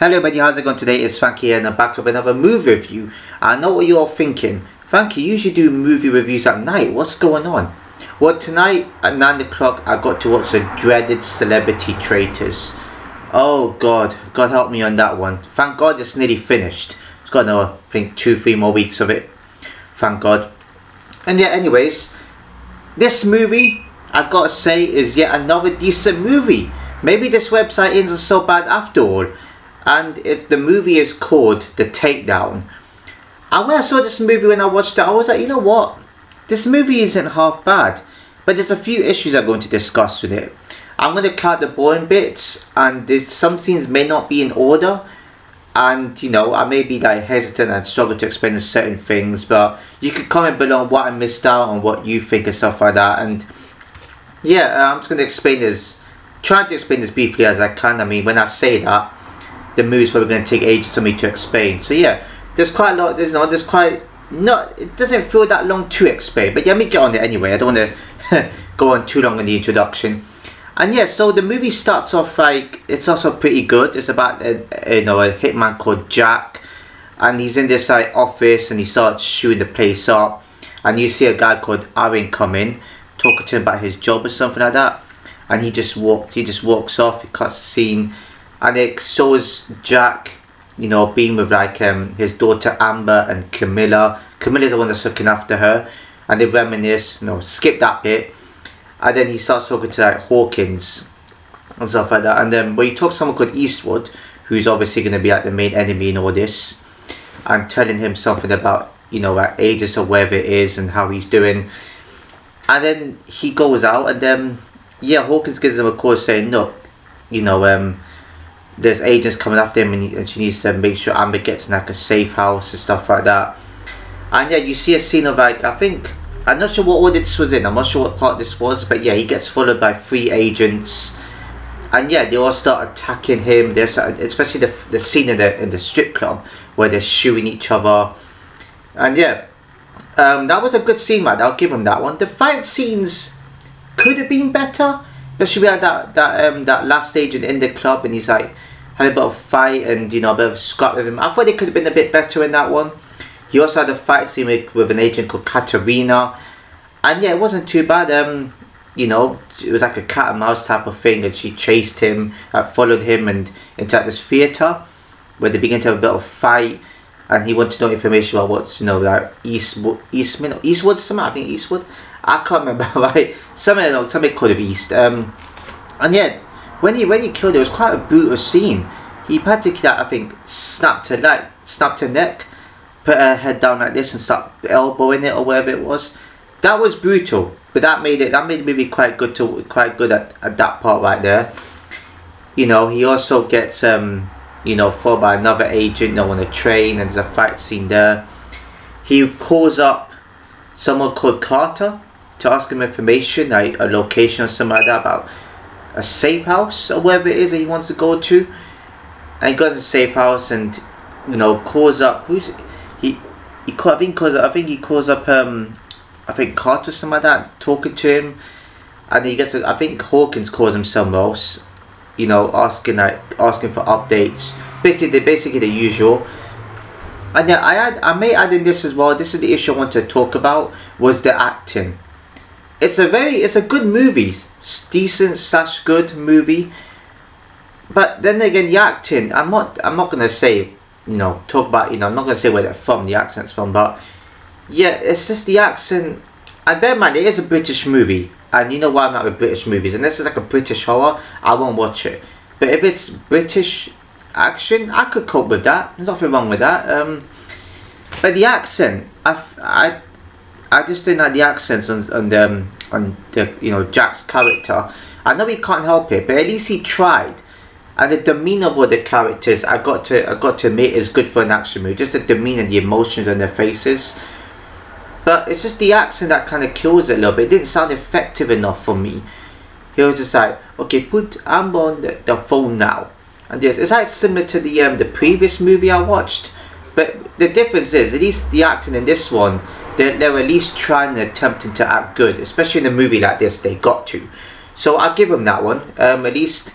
Hello everybody, how's it going today? It's Frankie here and I'm back with another movie review. I know what you're all thinking. Frankie, you usually do movie reviews at night. What's going on? Well, tonight at 9 o'clock I got to watch the dreaded Celebrity Traitors. Oh God help me on that one. Thank God it's nearly finished. It's got another, I think, 2-3 more weeks of it. Thank God. And yeah, anyways, this movie, I've got to say, is yet another decent movie. Maybe this website isn't so bad after all. And the movie is called The Takedown. And when I saw this movie, when I watched it, I was like, you know what, this movie isn't half bad, but there's a few issues I'm going to discuss with it. I'm going to count the boring bits, and some scenes may not be in order, and you know, I may be like hesitant and struggle to explain certain things, but you can comment below on what I missed out on, what you think and stuff like that. And yeah, I'm just going to try to explain this briefly as I can. I mean, when I say that, the movie's probably going to take ages for me to explain. So yeah, there's quite a lot. It doesn't feel that long to explain. But yeah, let me get on it anyway. I don't want to go on too long in the introduction. And yeah, so the movie starts off like, it's also pretty good. It's about a hitman called Jack, and he's in this like office and he starts shooting the place up. And you see a guy called Aaron come in, talking to him about his job or something like that. And he just walks off. He cuts the scene. And it shows Jack, you know, being with like his daughter Amber and Camilla. Camilla's the one that's looking after her. And they reminisce, skip that bit. And then he starts talking to like Hawkins and stuff like that. And then when he talks to someone called Eastwood, who's obviously going to be like the main enemy in all this, and telling him something about, like Aegis or wherever it is and how he's doing. And then he goes out, and then Hawkins gives him a call saying, look, there's agents coming after him, and she needs to make sure Amber gets in like a safe house and stuff like that. And yeah, you see a scene of like, I'm not sure what order this was in, I'm not sure what part this was, but yeah, he gets followed by 3 agents. And yeah, they all start attacking him. There's especially the scene in the strip club where they're shooting each other. And yeah, that was a good scene, man. I'll give him that one. The fight scenes could have been better. Especially we had that last agent in the club, and he's like had a bit of fight and a bit of scrap with him. I thought they could have been a bit better in that one. He also had a fight scene with an agent called Katarina, and yeah, it wasn't too bad. It was like a cat and mouse type of thing, and she chased him, followed him, and into this theatre where they began to have a bit of fight, and he wanted to know information about what's like Eastwood, something. I think Eastwood. I can't remember, right? Something called East. And yeah, when he killed her, it was quite a brutal scene. He practically, I think, snapped her neck, put her head down like this, and started elbowing it or whatever it was. That was brutal, but that made the movie quite good at that part right there. He also gets followed by another agent on a train, and there's a fight scene there. He calls up someone called Carter to ask him information, like a location or something like that, about a safe house or wherever it is that he wants to go to. And he goes to the safe house and calls up he calls up Carter or something like that, talking to him. And he gets I think Hawkins calls him somewhere else, asking for updates. Basically the usual. And yeah, I may add in this as well. This is the issue I want to talk about, was the acting. It's a good movie, decent / good movie. But then again, the acting, I'm not gonna say, talk about, I'm not gonna say where they're from, the accent's from, but yeah, it's just the accent. I bear in mind it is a British movie, and you know why I'm not with British movies. And this is like a British horror, I won't watch it. But if it's British action, I could cope with that. There's nothing wrong with that. But the accent, I just didn't like the accents on the Jack's character. I know he can't help it, but at least he tried. And the demeanor of the characters, I got to admit, is good for an action movie. Just the demeanor, the emotions on their faces. But it's just the accent that kind of kills it a little bit. It didn't sound effective enough for me. He was just like, okay, put Amber on the phone now. And yes, it's like similar to the previous movie I watched, but the difference is, at least the acting in this one, they're at least trying and attempting to act good, especially in a movie like this. They got to, so I'll give them that one. At least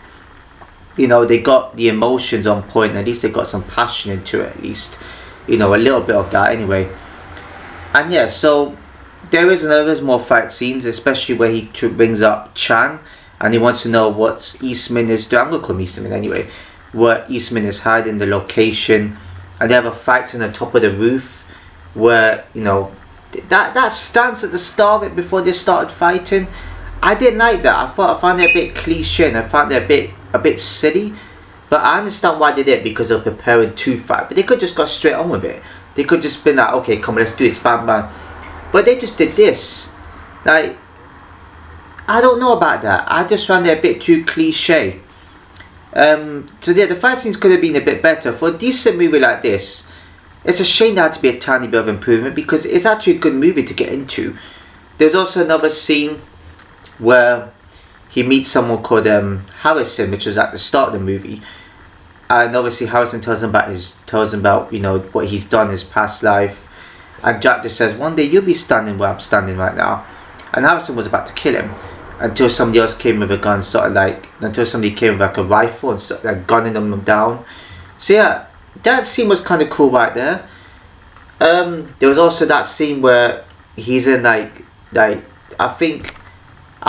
you know, they got the emotions on point. At least they got some passion into it. At least, you know, a little bit of that anyway. And yeah, so there's more fight scenes, especially where he brings up Chang, and he wants to know what Eastman is doing. I'm gonna call him Eastman anyway. What Eastman is hiding, the location, and they have a fight on the top of the roof, where, you know, that stance at the start of it before they started fighting, I didn't like that. I found it a bit cliche, and I found it a bit silly. But I understand why they did it, because they're preparing to fight. But they could just go straight on with it. They could just been like, okay, come on, let's do this, bam, bam. But they just did this. Like, I don't know about that. I just found it a bit too cliche. So yeah, the fight scenes could have been a bit better. For a decent movie like this, it's a shame there had to be a tiny bit of improvement, because it's actually a good movie to get into. There's also another scene where he meets someone called Harrison, which was at the start of the movie. And obviously Harrison tells him about you know, what he's done in his past life. And Jack just says, one day you'll be standing where I'm standing right now. And Harrison was about to kill him, until somebody else came with a gun, until somebody came with like a rifle and like gunning them down. So yeah, that scene was kind of cool right there. There was also that scene where he's in like I think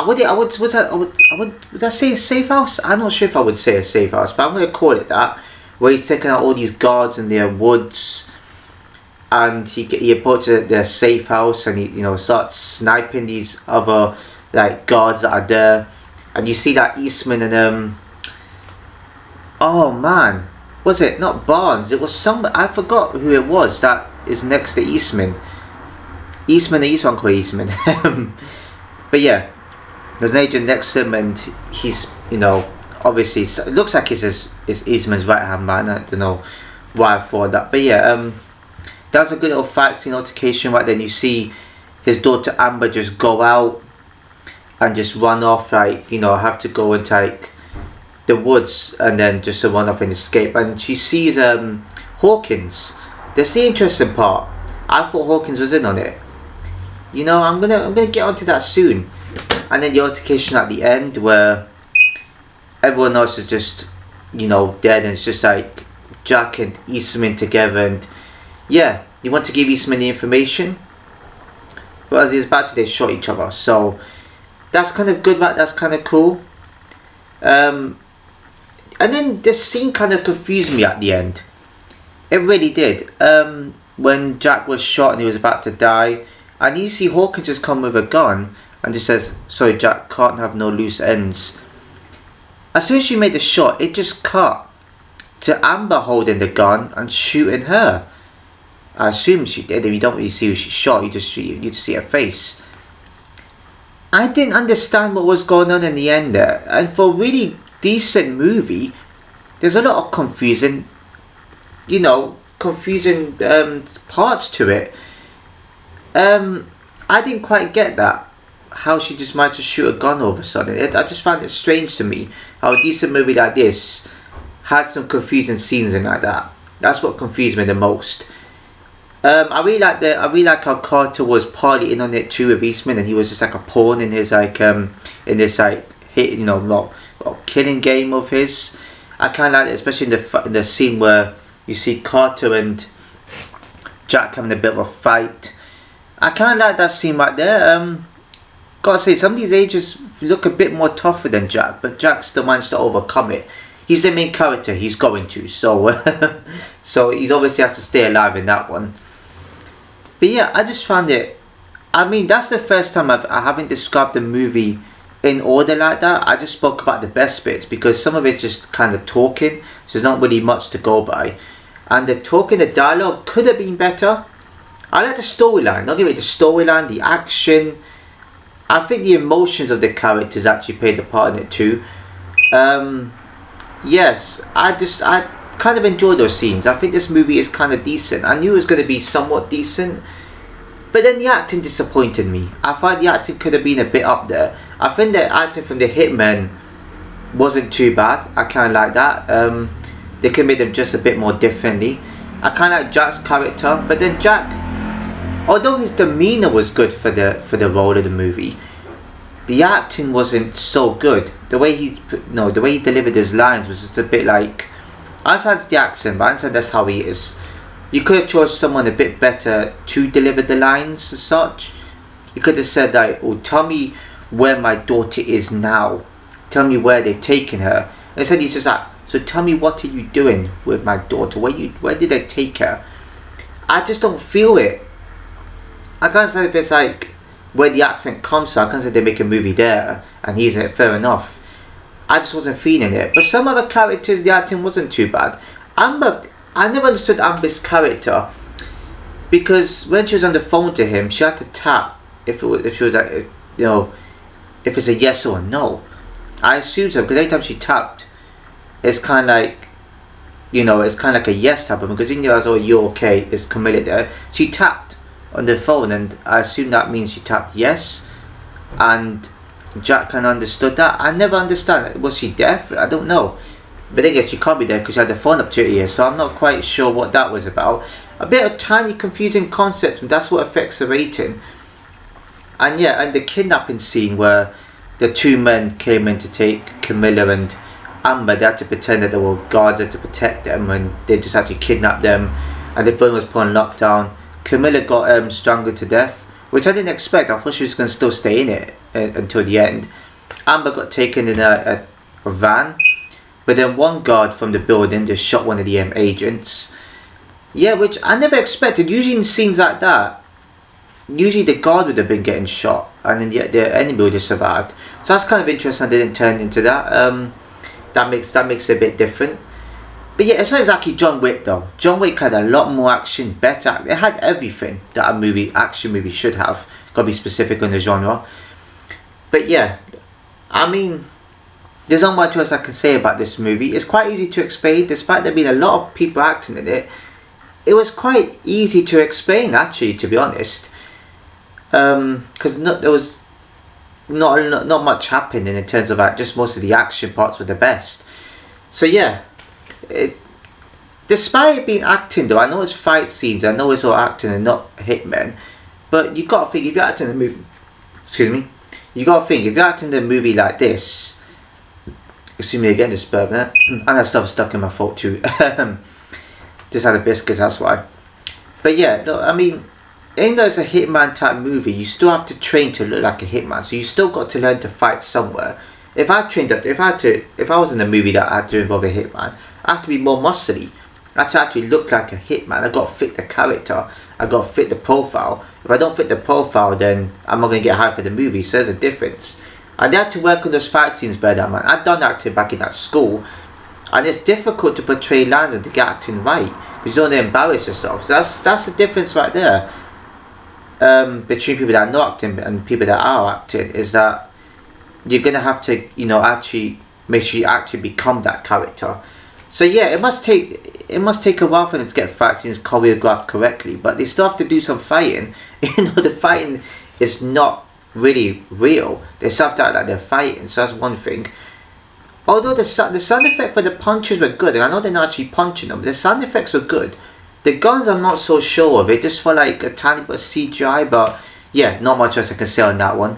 would I say a safe house? I'm not sure if I would say a safe house, but I'm going to call it that. Where he's taking out all these guards in their woods, and he approaches their safe house, and he, you know, starts sniping these other like guards that are there, and you see that Eastman and oh man, was it not Barnes? It was I forgot who it was that is next to Eastman. Eastman called Eastman. But yeah, there's an agent next to him, and he's, you know, obviously it looks like it's Eastman's right hand man. I don't know why I thought that, but yeah, that was a good little fight scene, altercation right then. You see his daughter Amber just go out and just run off, like, you know, have to go into like the woods and then just to run off and escape. And she sees Hawkins. That's the interesting part. I thought Hawkins was in on it. You know, I'm gonna get onto that soon. And then the altercation at the end, where everyone else is just, you know, dead, and it's just like Jack and Eastman together. And yeah, you want to give Eastman the information, but as he's about to, they shot each other. So that's kind of good, right? That's kind of cool. And then this scene kind of confused me at the end. It really did. When Jack was shot and he was about to die, and you see Hawkins just come with a gun and just says, sorry Jack, can't have no loose ends. As soon as she made the shot, it just cut to Amber holding the gun and shooting her. I assume she did. If you don't really see who she shot, you just see her face. I didn't understand what was going on in the end there. And for a really decent movie, there's a lot of confusing parts to it. I didn't quite get that. How she just managed to shoot a gun all of a sudden. I just found it strange to me how a decent movie like this had some confusing scenes in like that. That's what confused me the most. I really like how Carter was partly in on it too with Eastman, and he was just like a pawn in his killing game of his. I kind of like it, especially in the scene where you see Carter and Jack having a bit of a fight. I kind of like that scene right there. Gotta say, some of these agents look a bit more tougher than Jack, but Jack still managed to overcome it. He's the main character, he's going to, so so he's obviously has to stay alive in that one. But yeah, I just found it, I mean, that's the first time I haven't described the movie in order like that. I just spoke about the best bits, because some of it's just kind of talking, so there's not really much to go by. And the dialogue could have been better. I like the storyline, don't get me, the storyline, the action. I think the emotions of the characters actually played a part in it too. Yes, I kind of enjoyed those scenes. I think this movie is kind of decent. I knew it was going to be somewhat decent, but then the acting disappointed me. I thought the acting could have been a bit up there. I think the acting from the Hitmen wasn't too bad. I kind of like that. They could have made them just a bit more differently. I kind of like Jack's character, but then Jack, although his demeanor was good for the role of the movie, the acting wasn't so good. The way the way he delivered his lines was just a bit like, I understand it's the accent, but I understand that's how he is. You could have chosen someone a bit better to deliver the lines as such. You could have said like, "Oh, tell me where my daughter is now. Tell me where they've taken her." And instead he's just like, "So tell me, what are you doing with my daughter? Where did they take her?" I just don't feel it. I can't say if it's like where the accent comes from. I can't say they make a movie there and he's in it, fair enough. I just wasn't feeling it. But some other characters, the acting wasn't too bad. Amber, I never understood Amber's character, because when she was on the phone to him, she had to tap if she was like, if it's a yes or a no. I assumed so, because every time she tapped, it's kind of like, it's kind of like a yes tap, because when you ask, "Oh, you're okay, is Camilla there?" She tapped on the phone, and I assume that means she tapped yes, and Jack kind of understood that. I never understand. Was she deaf? I don't know. But I guess she can't be there because she had the phone up to her ear, so I'm not quite sure what that was about. A bit of tiny confusing concept, but that's what affects the rating. And yeah, and the kidnapping scene where the two men came in to take Camilla and Amber, they had to pretend that they were guards to protect them, and they just had to kidnap them, and the building was put on lockdown. Camilla got strangled to death, which I didn't expect. I thought she was going to still stay in it until the end. Amber got taken in a van, but then one guard from the building just shot one of the agents. Yeah, which I never expected. Usually in scenes like that, usually the guard would have been getting shot, and then the enemy would have survived. So that's kind of interesting. I didn't turn into that. That makes it a bit different. But yeah, it's not exactly John Wick though. John Wick had a lot more action, better. It had everything that action movie should have. Gotta be specific on the genre. But yeah, I mean, there's not much else I can say about this movie. It's quite easy to explain, despite there being a lot of people acting in it. It was quite easy to explain, actually, to be honest. Because there was not much happening in terms of just most of the action parts were the best. So yeah. Despite it being acting though, I know it's fight scenes, I know it's all acting and not hitmen, but you gotta think, if you're acting in a movie, you gotta think, if you're acting in a movie like this, excuse me again, this bourbon, and that stuff stuck in my throat too, just had a biscuit, that's why. But yeah, no, I mean, even though it's a hitman type movie, you still have to train to look like a hitman, so you still got to learn to fight somewhere. If I was in a movie that had to involve a hitman, I have to be more muscly. I have to actually look like a hitman. I got to fit the character. I got to fit the profile. If I don't fit the profile, then I'm not going to get hired for the movie. So there's a difference. And they had to work on those fight scenes better, man. I'd done acting back in that school, and it's difficult to portray lines and to get acting right because you don't want to embarrass yourself. So that's the difference right there between people that are not acting and people that are acting. Is that you're gonna have to, actually make sure you actually become that character. So yeah, it must take a while for them to get fight scenes choreographed correctly, but they still have to do some fighting. The fighting is not really real. They still have to act like they're fighting, so that's one thing. Although the sound effect for the punches were good, and I know they're not actually punching them, but the sound effects were good. The guns I'm not so sure of, it just for like a tiny bit of CGI, but yeah, not much else I can say on that one.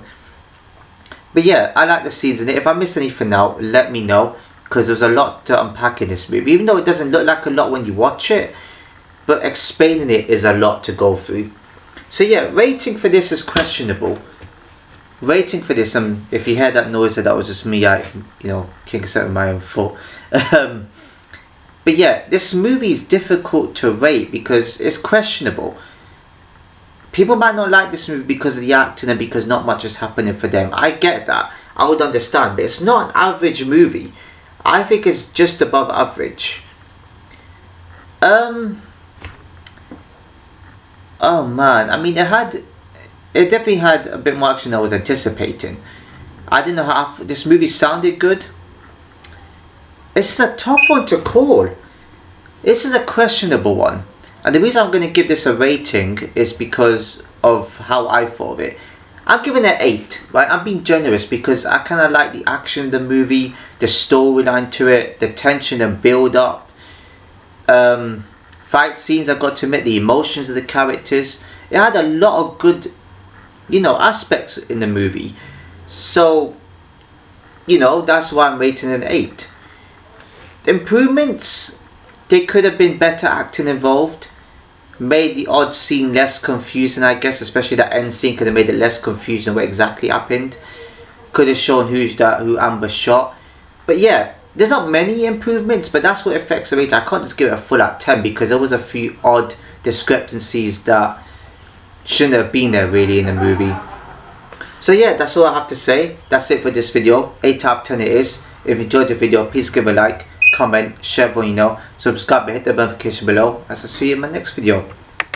But yeah, I like the scenes in it. If I missed anything out, let me know, because there's a lot to unpack in this movie, even though it doesn't look like a lot when you watch it, but explaining it is a lot to go through. So yeah, rating for this is questionable. Rating for this, if you heard that noise, that was just me, kicking something in my own foot. But yeah, this movie is difficult to rate because it's questionable. People might not like this movie because of the acting and because not much is happening for them. I get that. I would understand, but it's not an average movie. I think it's just above average. Oh man, I mean, it definitely had a bit more action than I was anticipating. I didn't know how this movie sounded good. It's a tough one to call. This is a questionable one. And the reason I'm going to give this a rating is because of how I thought of it. I'm giving it 8, right? I'm being generous because I kind of like the action of the movie, the storyline to it, the tension and build up. Fight scenes, I've got to admit, the emotions of the characters. It had a lot of good, aspects in the movie. So, you know, that's why I'm rating an 8. The improvements, they could have been better acting involved. Made the odd scene less confusing, I guess, especially that end scene could have made it less confusing what exactly happened. Could have shown who Amber shot. But yeah, there's not many improvements, but that's what affects the rating. I can't just give it a full out 10 because there was a few odd discrepancies that shouldn't have been there really in the movie. So yeah, that's all I have to say. That's it for this video. 8 out of 10 it is. If you enjoyed the video, please give a like, comment, share everyone you know, subscribe and hit the notification below, as I'll see you in my next video.